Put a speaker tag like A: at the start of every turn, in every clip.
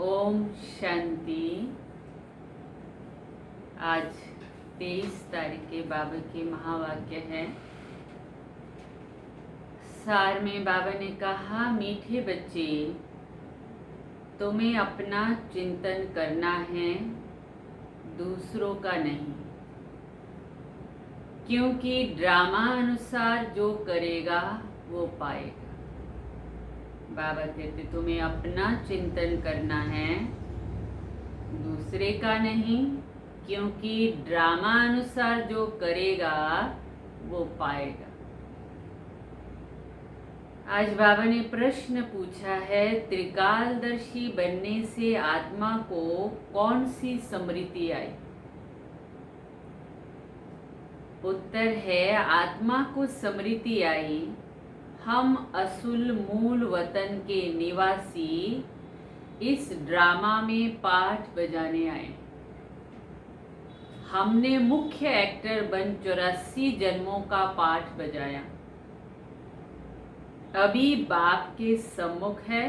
A: ओम शांति। आज 23 तारीख के बाबा के महावाक्य है। सार में बाबा ने कहा, मीठे बच्चे, तुम्हें अपना चिंतन करना है, दूसरों का नहीं, क्योंकि ड्रामा अनुसार जो करेगा वो पाएगा। बाबा कहते तुम्हें अपना चिंतन करना है, दूसरे का नहीं, क्योंकि ड्रामा अनुसार जो करेगा वो पाएगा। आज बाबा ने प्रश्न पूछा है, त्रिकालदर्शी बनने से आत्मा को कौन सी स्मृति आई? उत्तर है, आत्मा को स्मृति आई, हम असुल मूल वतन के निवासी इस ड्रामा में पाठ बजाने आए। हमने मुख्य एक्टर बन 84 जन्मों का पाठ बजाया। अभी बाप के सम्मुख है,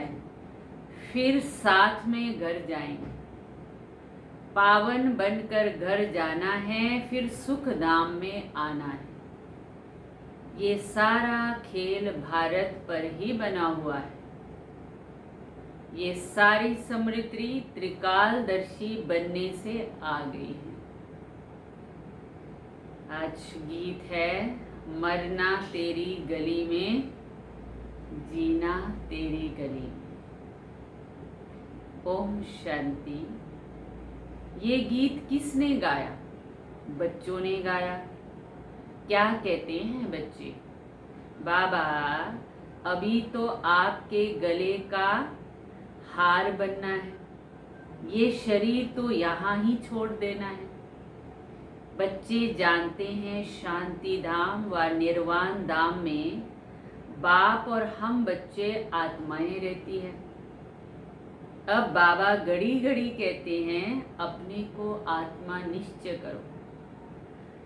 A: फिर साथ में घर जाएंगे। पावन बनकर घर जाना है, फिर सुख धाम में आना है। ये सारा खेल भारत पर ही बना हुआ है। ये सारी स्मृति त्रिकालदर्शी बनने से आ गई है। आज गीत है, मरना तेरी गली में, जीना तेरी गली में। ओम शांति। ये गीत किसने गाया? बच्चों ने गाया। क्या कहते हैं बच्चे? बाबा, अभी तो आपके गले का हार बनना है, ये शरीर तो यहाँ ही छोड़ देना है। बच्चे जानते हैं शांति धाम व निर्वाण धाम में बाप और हम बच्चे आत्माएं रहती हैं। अब बाबा घड़ी घड़ी कहते हैं, अपने को आत्मा निश्चय करो।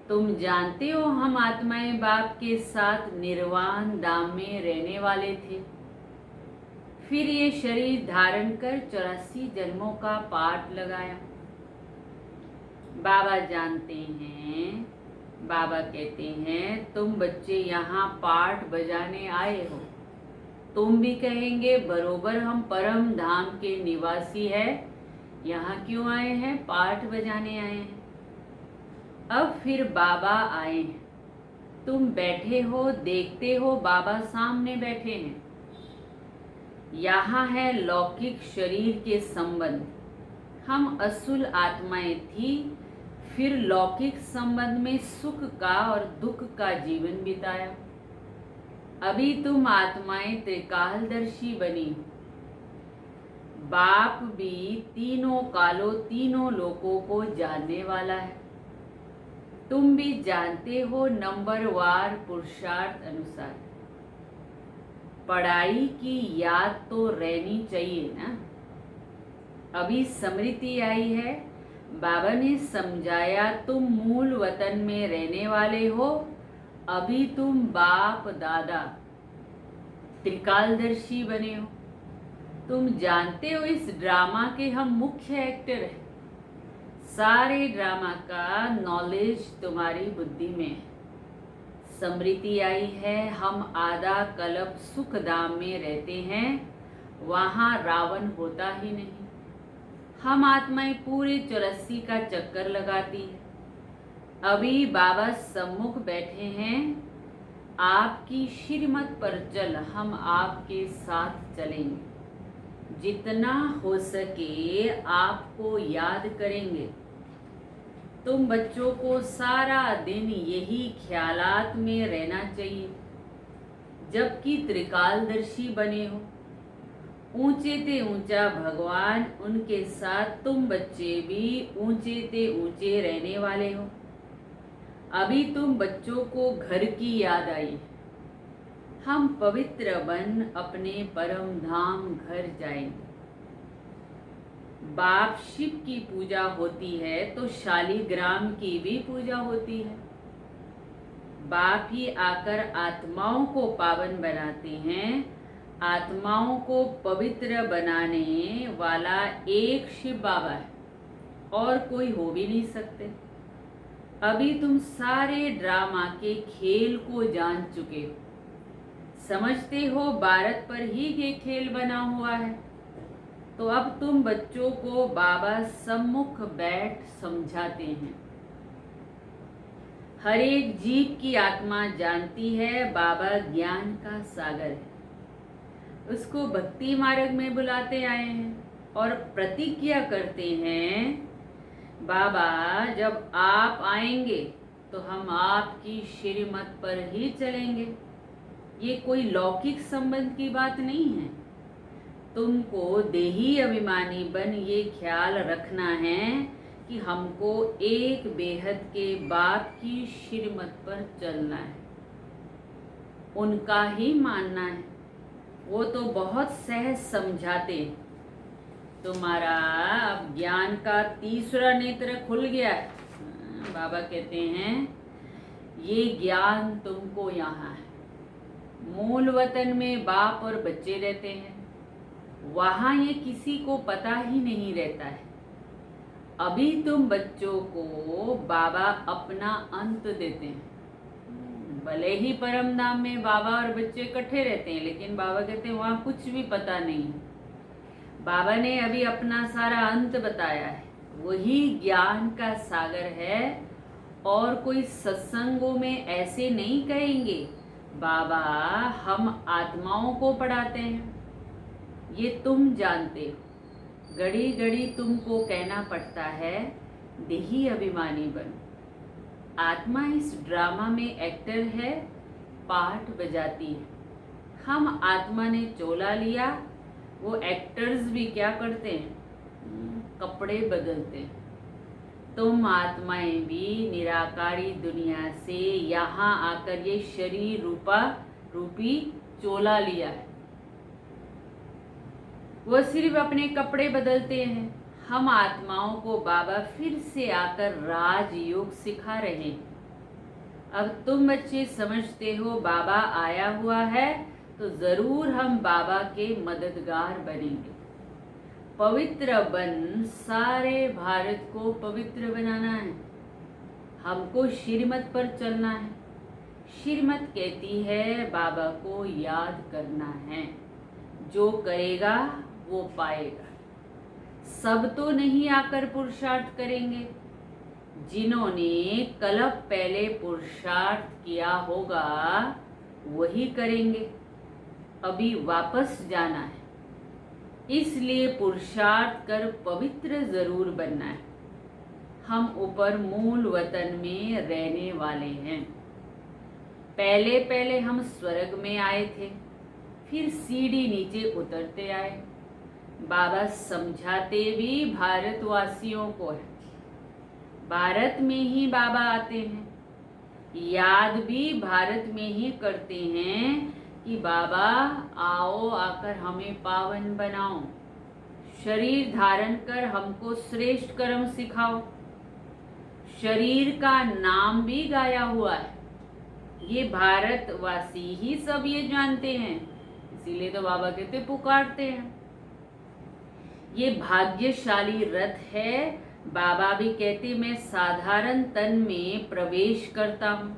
A: तुम जानते हो हम आत्माएं बाप के साथ निर्वाण धाम में रहने वाले थे। फिर ये शरीर धारण कर 84 जन्मों का पाठ लगाया। बाबा जानते हैं, बाबा कहते हैं, तुम बच्चे यहाँ पाठ बजाने आए हो। तुम भी कहेंगे, बरोबर हम परम धाम के निवासी है, यहाँ क्यों आए हैं? पाठ बजाने आए हैं। अब फिर बाबा आए हैं, तुम बैठे हो, देखते हो बाबा सामने बैठे हैं। यहाँ है लौकिक शरीर के संबंध। हम असुल आत्माएं थी, फिर लौकिक संबंध में सुख का और दुख का जीवन बिताया। अभी तुम आत्माएं त्रिकालदर्शी बनी। बाप भी तीनों कालों तीनों लोकों को जानने वाला है। तुम भी जानते हो नंबरवार पुरुषार्थ अनुसार। पढ़ाई की याद तो रहनी चाहिए ना। अभी स्मृति आई है, बाबा ने समझाया, तुम मूल वतन में रहने वाले हो। अभी तुम बाप दादा त्रिकालदर्शी बने हो। तुम जानते हो इस ड्रामा के हम मुख्य एक्टर हैं। सारे ड्रामा का नॉलेज तुम्हारी बुद्धि में है। स्मृति आई है, हम आधा कल्प सुख धाम में रहते हैं, वहाँ रावण होता ही नहीं। हम आत्माएं पूरे 84 का चक्कर लगाती है। अभी बाबा सम्मुख बैठे हैं, आपकी श्रीमत पर चल, हम आपके साथ चलेंगे। जितना हो सके आपको याद करेंगे। तुम बच्चों को सारा दिन यही ख्यालात में रहना चाहिए, जबकि त्रिकालदर्शी बने हो। ऊंचे ते ऊंचा भगवान, उनके साथ तुम बच्चे भी ऊंचे ते ऊंचे रहने वाले हो। अभी तुम बच्चों को घर की याद आई। हम पवित्र बन अपने परम धाम घर जाएंगे। बाप शिव की पूजा होती है तो शालिग्राम की भी पूजा होती है। बाप ही आकर आत्माओं को पावन बनाते हैं, आत्माओं को पवित्र बनाने वाला एक शिव बाबा है और कोई हो भी नहीं सकते। अभी तुम सारे ड्रामा के खेल को जान चुके हो, समझते हो भारत पर ही ये खेल बना हुआ है। तो अब तुम बच्चों को बाबा सम्मुख बैठ समझाते हैं। हर एक जीव की आत्मा जानती है बाबा ज्ञान का सागर है। उसको भक्ति मार्ग में बुलाते आए हैं और प्रतिज्ञा करते हैं, बाबा जब आप आएंगे तो हम आपकी श्रीमत पर ही चलेंगे। ये कोई लौकिक संबंध की बात नहीं है। तुमको देही अभिमानी बन ये ख्याल रखना है कि हमको एक बेहद के बाप की श्रीमत पर चलना है, उनका ही मानना है। वो तो बहुत सहज समझाते हैं। तुम्हारा अब ज्ञान का तीसरा नेत्र खुल गया है। बाबा कहते हैं ये ज्ञान तुमको यहाँ है। मूल वतन में बाप और बच्चे रहते हैं, वहाँ ये किसी को पता ही नहीं रहता है। अभी तुम बच्चों को बाबा अपना अंत देते हैं। भले ही परम धाम में बाबा और बच्चे इकट्ठे रहते हैं, लेकिन बाबा कहते हैं वहाँ कुछ भी पता नहीं। बाबा ने अभी अपना सारा अंत बताया है। वही ज्ञान का सागर है और कोई सत्संगों में ऐसे नहीं कहेंगे बाबा हम आत्माओं को पढ़ाते हैं। ये तुम जानते हो। घड़ी घड़ी तुमको कहना पड़ता है देही अभिमानी बनो। आत्मा इस ड्रामा में एक्टर है, पार्ट बजाती है। हम आत्मा ने चोला लिया, वो एक्टर्स भी क्या करते हैं, कपड़े बदलते हैं। तुम आत्माएं भी निराकारी दुनिया से यहाँ आकर ये शरीर रूपी चोला लिया है। वो सिर्फ अपने कपड़े बदलते हैं। हम आत्माओं को बाबा फिर से आकर राजयोग सिखा रहे हैं। अब तुम बच्चे समझते हो बाबा आया हुआ है तो जरूर हम बाबा के मददगार बनेंगे। पवित्र बन सारे भारत को पवित्र बनाना है। हमको श्रीमत पर चलना है। श्रीमत कहती है बाबा को याद करना है। जो करेगा वो पाएगा। सब तो नहीं आकर पुरुषार्थ करेंगे। जिन्होंने कल्प पहले पुरुषार्थ किया होगा वही करेंगे। अभी वापस जाना है, इसलिए पुरुषार्थ कर पवित्र जरूर बनना है। हम ऊपर मूल वतन में रहने वाले हैं। पहले पहले हम स्वर्ग में आए थे, फिर सीढ़ी नीचे उतरते आए। बाबा समझाते भी भारतवासियों को है। भारत में ही बाबा आते हैं, याद भी भारत में ही करते हैं कि बाबा आओ आकर हमें पावन बनाओ, शरीर धारण कर हमको श्रेष्ठ कर्म सिखाओ। शरीर का नाम भी गाया हुआ है। ये भारतवासी ही सब ये जानते हैं, इसीलिए तो बाबा कहते पुकारते हैं। ये भाग्यशाली रथ है। बाबा भी कहते मैं साधारण तन में प्रवेश करता हूँ।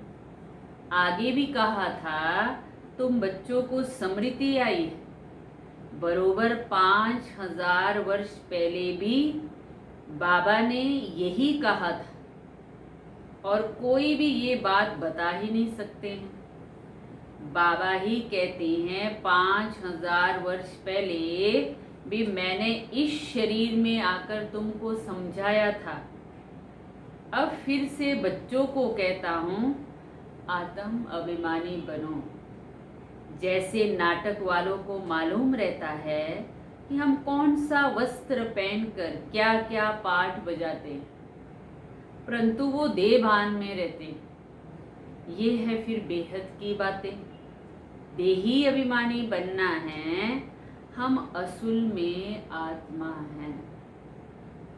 A: आगे भी कहा था तुम बच्चों को स्मृति आई है। बरोबर 5000 वर्ष पहले भी बाबा ने यही कहा था और कोई भी ये बात बता ही नहीं सकते हैं। बाबा ही कहते हैं 5000 वर्ष पहले भी मैंने इस शरीर में आकर तुमको समझाया था। अब फिर से बच्चों को कहता हूँ आत्म अभिमानी बनो। जैसे नाटक वालों को मालूम रहता है कि हम कौन सा वस्त्र पहनकर क्या क्या पाठ बजाते हैं, परंतु वो देह भान में रहते हैं। ये है फिर बेहद की बातें। देही अभिमानी बनना है, हम असुल में आत्मा हैं।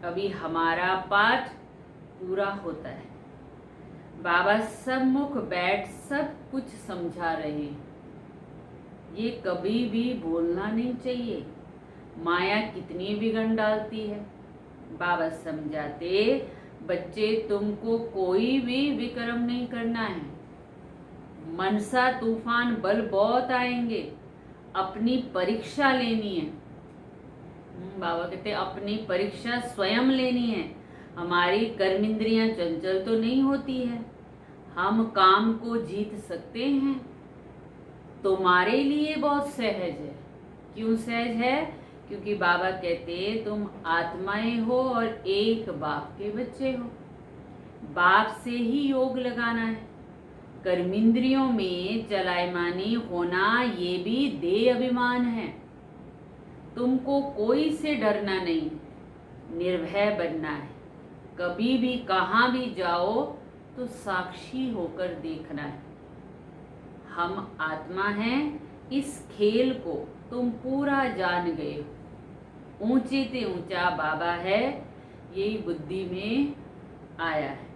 A: अभी हमारा पाठ पूरा होता है। बाबा सम्मुख बैठ सब कुछ समझा रहे हैं। ये कभी भी भूलना नहीं चाहिए। माया कितनी बिगड़ डालती है। बाबा समझाते, बच्चे तुमको कोई भी विक्रम नहीं करना है। मनसा तूफान बल बहुत आएंगे, अपनी परीक्षा लेनी है। बाबा कहते अपनी परीक्षा स्वयं लेनी है। हमारी कर्मेंद्रियां चंचल तो नहीं होती है, हम काम को जीत सकते हैं। तुम्हारे लिए बहुत सहज है। क्यों सहज है? क्योंकि बाबा कहते तुम आत्माएं हो और एक बाप के बच्चे हो। बाप से ही योग लगाना है। कर्मेंद्रियों में चलायमानी होना ये भी देह अभिमान है। तुमको कोई से डरना नहीं, निर्भय बनना है। कभी भी कहाँ भी जाओ तो साक्षी होकर देखना है। हम आत्मा हैं, इस खेल को तुम पूरा जान गए हो। ऊंचे से ऊंचा बाबा है, यही बुद्धि में आया है।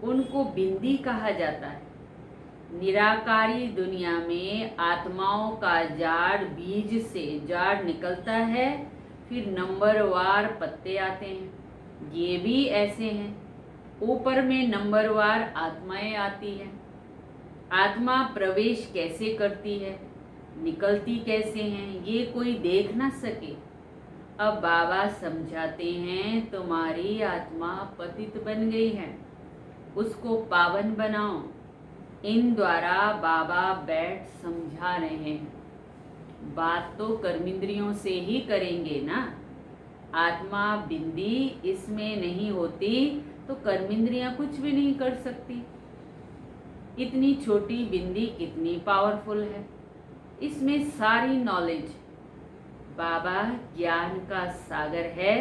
A: उनको बिंदी कहा जाता है। निराकारी दुनिया में आत्माओं का जाड़, बीज से जाड़ निकलता है, फिर नंबरवार पत्ते आते हैं। ये भी ऐसे हैं। ऊपर में नंबरवार आत्माएं आती हैं। आत्मा प्रवेश कैसे करती है, निकलती कैसे हैं, ये कोई देख ना सके। अब बाबा समझाते हैं तुम्हारी आत्मा पतित बन गई है, उसको पावन बनाओ। इन द्वारा बाबा बैठ समझा रहे हैं। बात तो कर्मेंद्रियों से ही करेंगे ना। आत्मा बिंदी इसमें नहीं होती तो कर्मेंद्रियां कुछ भी नहीं कर सकती। इतनी छोटी बिंदी कितनी पावरफुल है। इसमें सारी नॉलेज, बाबा ज्ञान का सागर है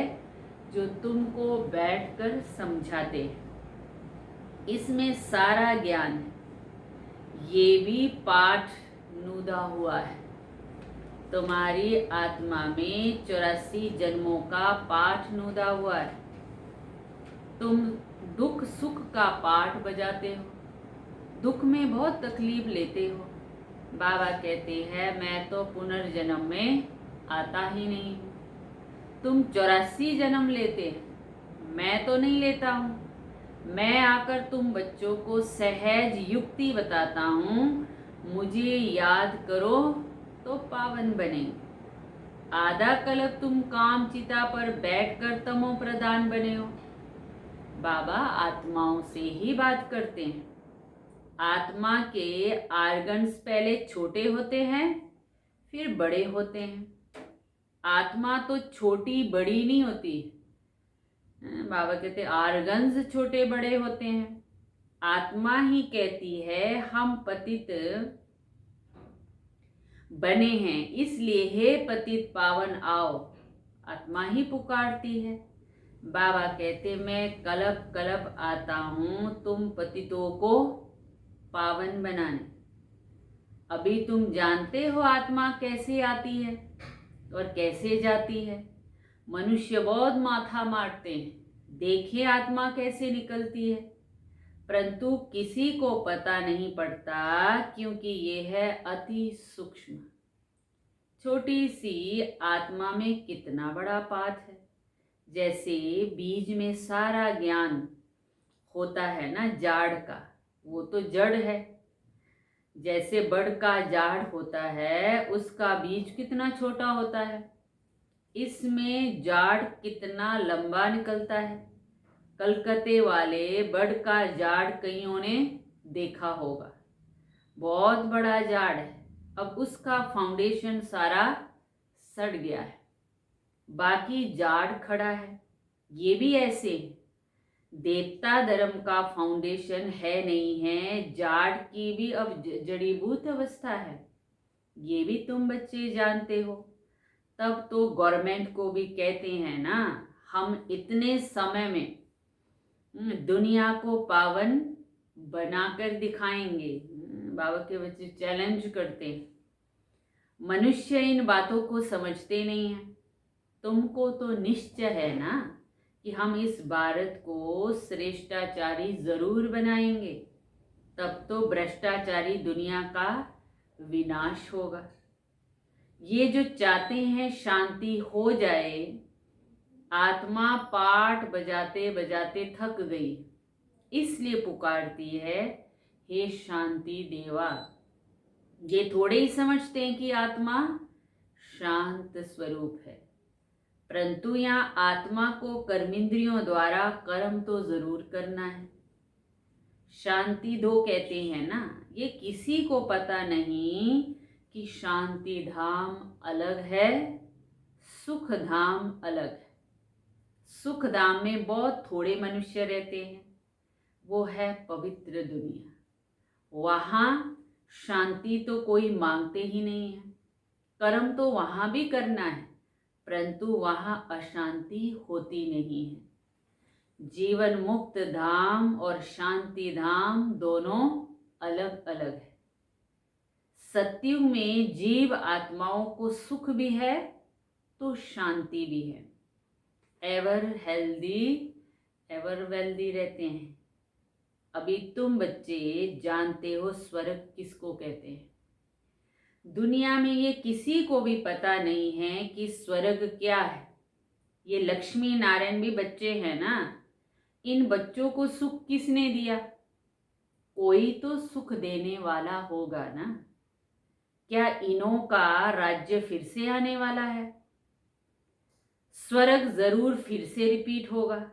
A: जो तुमको बैठकर समझाते हैं। इसमें सारा ज्ञान है। ये भी पाठ नुदा हुआ है। तुम्हारी आत्मा में 84 जन्मों का पाठ नुदा हुआ है। तुम दुख सुख का पाठ बजाते हो, दुख में बहुत तकलीफ लेते हो। बाबा कहते हैं मैं तो पुनर्जन्म में आता ही नहीं हूँ। तुम 84 जन्म लेते, मैं तो नहीं लेता हूँ। मैं आकर तुम बच्चों को सहज युक्ति बताता हूँ। मुझे याद करो तो पावन बने। आधा कल्प तुम काम चिता पर बैठकर तमो प्रधान बने हो। बाबा आत्माओं से ही बात करते हैं। आत्मा के आर्गन्स पहले छोटे होते हैं, फिर बड़े होते हैं। आत्मा तो छोटी बड़ी नहीं होती। बाबा कहते आर्गन्स छोटे बड़े होते हैं। आत्मा ही कहती है हम पतित बने हैं, इसलिए हे पतित पावन आओ। आत्मा ही पुकारती है। बाबा कहते मैं कल्प कल्प आता हूँ तुम पतितों को पावन बनाने। अभी तुम जानते हो आत्मा कैसे आती है और कैसे जाती है। मनुष्य बहुत माथा मारते हैं, देखे आत्मा कैसे निकलती है, परंतु किसी को पता नहीं पड़ता क्योंकि ये है अति सूक्ष्म। छोटी सी आत्मा में कितना बड़ा पाठ है। जैसे बीज में सारा ज्ञान होता है ना, जाड़ का, वो तो जड़ है। जैसे बड़ का जाड़ होता है, उसका बीज कितना छोटा होता है। इसमें जाड़ कितना लंबा निकलता है। कलकत्ते वाले बड़ का जाड़ कईयों ने देखा होगा, बहुत बड़ा जाड़ है। अब उसका फाउंडेशन सारा सड़ गया है, बाकी जाड़ खड़ा है। ये भी ऐसे है। देवता धर्म का फाउंडेशन है नहीं है, जाड़ की भी अब जड़ीबूत अवस्था है। ये भी तुम बच्चे जानते हो। तब तो गवर्नमेंट को भी कहते हैं ना, हम इतने समय में दुनिया को पावन बनाकर दिखाएंगे। बाबा के बच्चे चैलेंज करते हैं। मनुष्य इन बातों को समझते नहीं हैं। तुमको तो निश्चय है ना कि हम इस भारत को श्रेष्ठाचारी जरूर बनाएंगे। तब तो भ्रष्टाचारी दुनिया का विनाश होगा। ये जो चाहते हैं शांति हो जाए, आत्मा पाठ बजाते बजाते थक गई, इसलिए पुकारती है, हे शांति देवा। ये थोड़े ही समझते हैं कि आत्मा शांत स्वरूप है, परंतु यहाँ आत्मा को कर्मेंद्रियों द्वारा कर्म तो जरूर करना है। शांति दो कहते हैं ना, ये किसी को पता नहीं कि शांति धाम अलग है, सुख धाम अलग है। सुख धाम में बहुत थोड़े मनुष्य रहते हैं, वो है पवित्र दुनिया। वहाँ शांति तो कोई मांगते ही नहीं है, कर्म तो वहाँ भी करना है, परंतु वहाँ अशांति होती नहीं है। जीवन मुक्त धाम और शांति धाम दोनों अलग अलग है। सत्युग में जीव आत्माओं को सुख भी है तो शांति भी है। एवर हेल्दी एवर वेल्दी रहते हैं। अभी तुम बच्चे जानते हो स्वर्ग किसको कहते हैं। दुनिया में ये किसी को भी पता नहीं है कि स्वर्ग क्या है। ये लक्ष्मी नारायण भी बच्चे हैं ना, इन बच्चों को सुख किसने दिया? कोई तो सुख देने वाला होगा ना। क्या इनों का राज्य फिर से आने वाला है? स्वर्ग जरूर फिर से रिपीट होगा।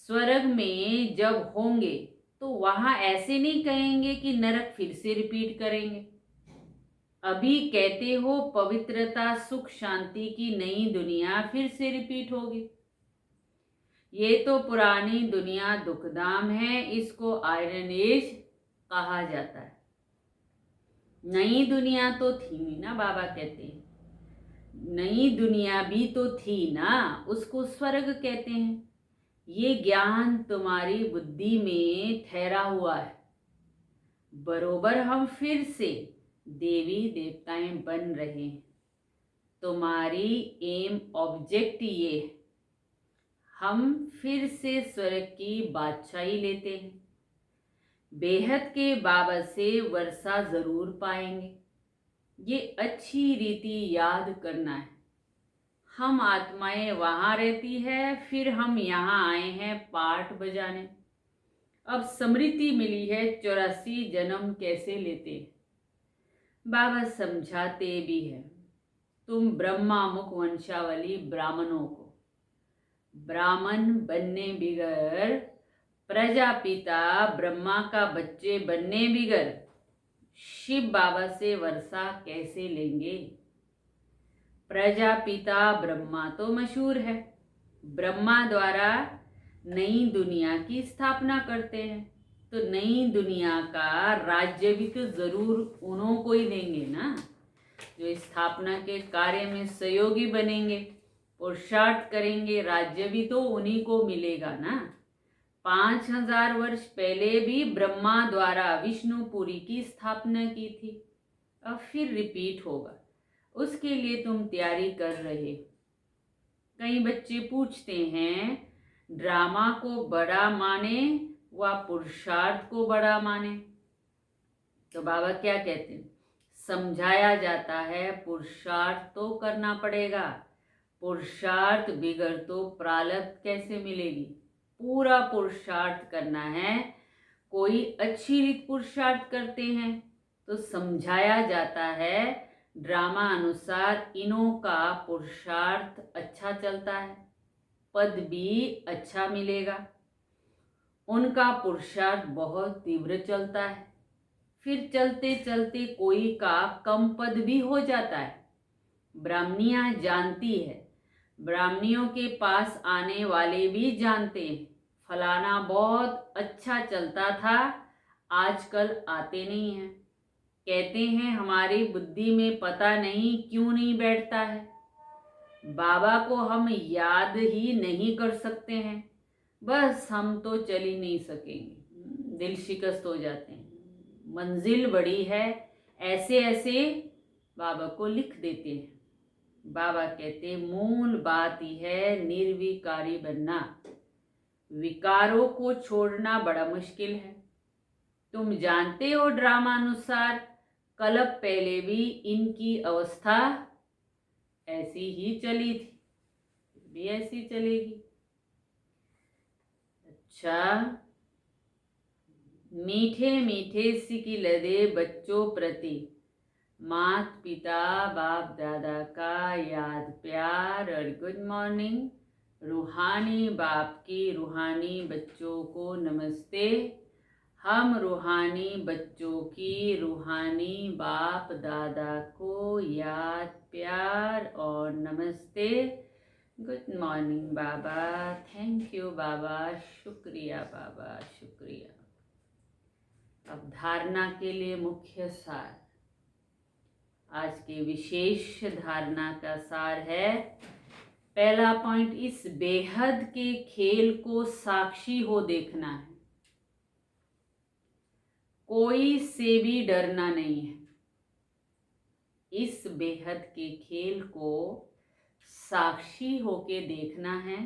A: स्वर्ग में जब होंगे तो वहां ऐसे नहीं कहेंगे कि नरक फिर से रिपीट करेंगे। अभी कहते हो पवित्रता सुख शांति की नई दुनिया फिर से रिपीट होगी। ये तो पुरानी दुनिया दुखधाम है, इसको आयरन एज कहा जाता है। नई दुनिया तो थी ना, बाबा कहते हैं नई दुनिया भी तो थी ना, उसको स्वर्ग कहते हैं। ये ज्ञान तुम्हारी बुद्धि में ठहरा हुआ है। बरोबर हम फिर से देवी देवताएं बन रहे हैं। तुम्हारी एम ऑब्जेक्ट ये है, हम फिर से स्वर्ग की बादशाही लेते हैं। बेहद के बाबा से वर्षा जरूर पाएंगे। ये अच्छी रीति याद करना है। हम आत्माएं वहाँ रहती है, फिर हम यहाँ आए हैं पाठ बजाने। अब स्मृति मिली है 84 जन्म कैसे लेते हैं। बाबा समझाते भी है। तुम ब्रह्मा मुख वंशावली ब्राह्मणों को ब्राह्मण बनने बिगर, प्रजापिता ब्रह्मा का बच्चे बनने बिगर शिव बाबा से वर्षा कैसे लेंगे? प्रजापिता ब्रह्मा तो मशहूर है। ब्रह्मा द्वारा नई दुनिया की स्थापना करते हैं, तो नई दुनिया का राज्य भी तो जरूर उन्हों को ही देंगे ना, जो स्थापना के कार्य में सहयोगी बनेंगे, पुरुषार्थ करेंगे। राज्य भी तो उन्हीं को मिलेगा ना। 5000 वर्ष पहले भी ब्रह्मा द्वारा विष्णुपुरी की स्थापना की थी, अब फिर रिपीट होगा। उसके लिए तुम तैयारी कर रहे हो। कई बच्चे पूछते हैं ड्रामा को बड़ा माने व पुरुषार्थ को बड़ा माने, तो बाबा क्या कहते हैं? समझाया जाता है पुरुषार्थ तो करना पड़ेगा, पुरुषार्थ बिगर तो प्रारब्ध कैसे मिलेगी। पूरा पुरुषार्थ करना है। कोई अच्छी रीत पुरुषार्थ करते हैं तो समझाया जाता है ड्रामा अनुसार इनों का पुरुषार्थ अच्छा चलता है, पद भी अच्छा मिलेगा। उनका पुरुषार्थ बहुत तीव्र चलता है, फिर चलते चलते कोई का कम पद भी हो जाता है। ब्राह्मणियाँ जानती है, ब्राह्मणियों के पास आने वाले भी जानते हैं फलाना बहुत अच्छा चलता था, आजकल आते नहीं हैं। कहते हैं हमारी बुद्धि में पता नहीं क्यों नहीं बैठता है। बाबा को हम याद ही नहीं कर सकते हैं, बस हम तो चल ही नहीं सकेंगे, दिल शिकस्त हो जाते हैं। मंजिल बड़ी है, ऐसे ऐसे बाबा को लिख देते हैं। बाबा कहते मूल बात ही है निर्विकारी बनना। विकारों को छोड़ना बड़ा मुश्किल है। तुम जानते हो ड्रामा अनुसार कल्प पहले भी इनकी अवस्था ऐसी ही चली थी, भी ऐसी चलेगी। अच्छा, मीठे मीठे सिकी लदे बच्चों प्रति मात पिता बाप दादा का याद प्यार और गुड मॉर्निंग। रूहानी बाप की रूहानी बच्चों को नमस्ते। हम रूहानी बच्चों की रूहानी बाप दादा को याद प्यार और नमस्ते। गुड मॉर्निंग बाबा, थैंक यू बाबा, शुक्रिया बाबा, शुक्रिया। अब धारणा के लिए मुख्य सार। आज के विशेष धारणा का सार है, पहला पॉइंट, इस बेहद के खेल को साक्षी हो देखना है। कोई से भी डरना नहीं है। इस बेहद के खेल को साक्षी होके देखना है,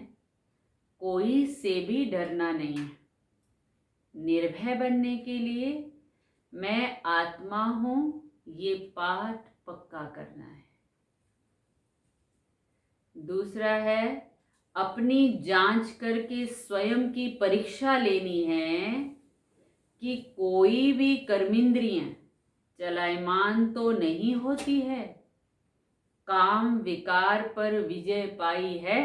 A: कोई से भी डरना नहीं है। निर्भय बनने के लिए मैं आत्मा हूं, ये पाठ पक्का करना है। दूसरा है, अपनी जांच करके स्वयं की परीक्षा लेनी है कि कोई भी कर्मेंद्रियां चलायमान तो नहीं होती है, काम विकार पर विजय पाई है,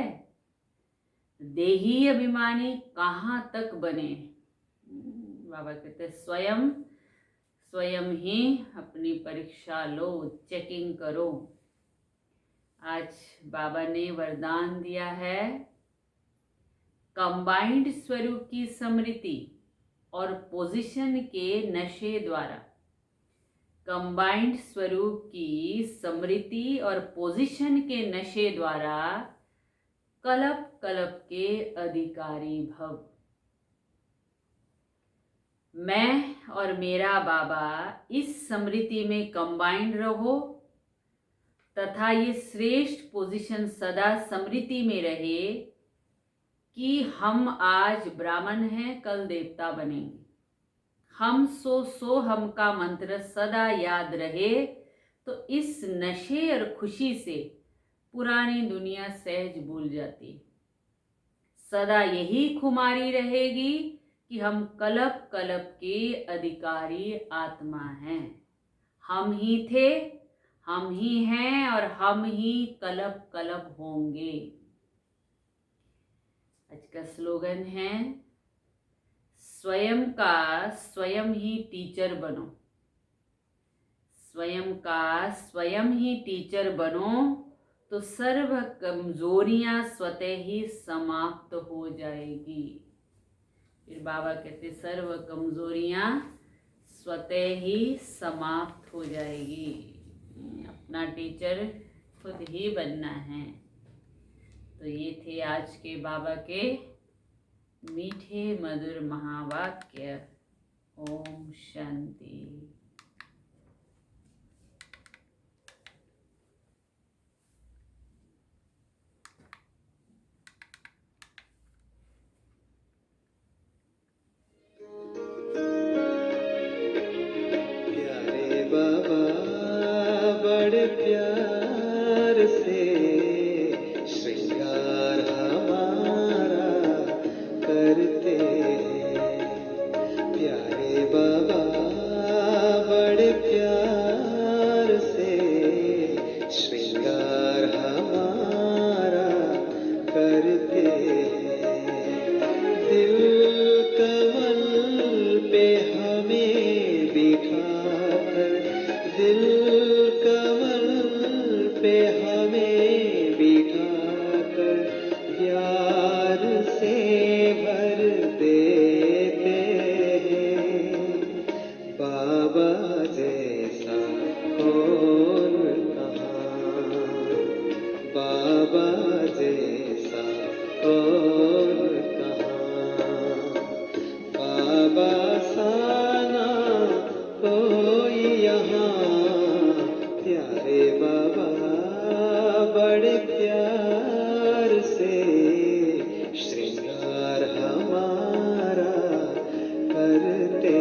A: देही अभिमानी कहाँ तक बने। बाबा कहते स्वयं ही अपनी परीक्षा लो, चेकिंग करो। आज बाबा ने वरदान दिया है, कंबाइंड स्वरूप की स्मृति और पोजीशन के नशे द्वारा, कंबाइंड स्वरूप की स्मृति और पोजीशन के नशे द्वारा कल्प कल्प के अधिकारी भव। मैं और मेरा बाबा इस स्मृति में कंबाइंड रहो तथा ये श्रेष्ठ पोजीशन सदा स्मृति में रहे कि हम आज ब्राह्मण हैं, कल देवता बनेंगे। हम सो हम का मंत्र सदा याद रहे तो इस नशे और खुशी से पुरानी दुनिया सहज भूल जाती। सदा यही खुमारी रहेगी कि हम कल्प कल्प के अधिकारी आत्मा हैं। हम ही थे, हम ही हैं और हम ही कल्प कल्प होंगे। आज का स्लोगन है, स्वयं का स्वयं ही टीचर बनो। स्वयं का स्वयं ही टीचर बनो तो सर्व कमजोरियां स्वतः ही समाप्त हो जाएगी। फिर बाबा कहते, सर्व कमजोरियां स्वतः ही समाप्त हो जाएगी। अपना टीचर खुद ही बनना है। तो ये थे आज के बाबा के मीठे मधुर महावाक्य। ओम शांति।
B: प्यारे बाबा बड़े प्यार से श्रृंगार हमारा करते हैं। प्यारे बाबा बड़े प्यार से श्रृंगार हमारा करते हैं। दिल कमल पे हमें बिठाकर, दिल कमल पे हमें बिठाकर प्यार से भर देते हैं। बाबा जैसा कौन कहाँ, बाबा जैसा कौन कहाँ, बाबा साना कोई यहाँ। प्यारे बाबा बड़े प्यार से श्रृंगार हमारा करते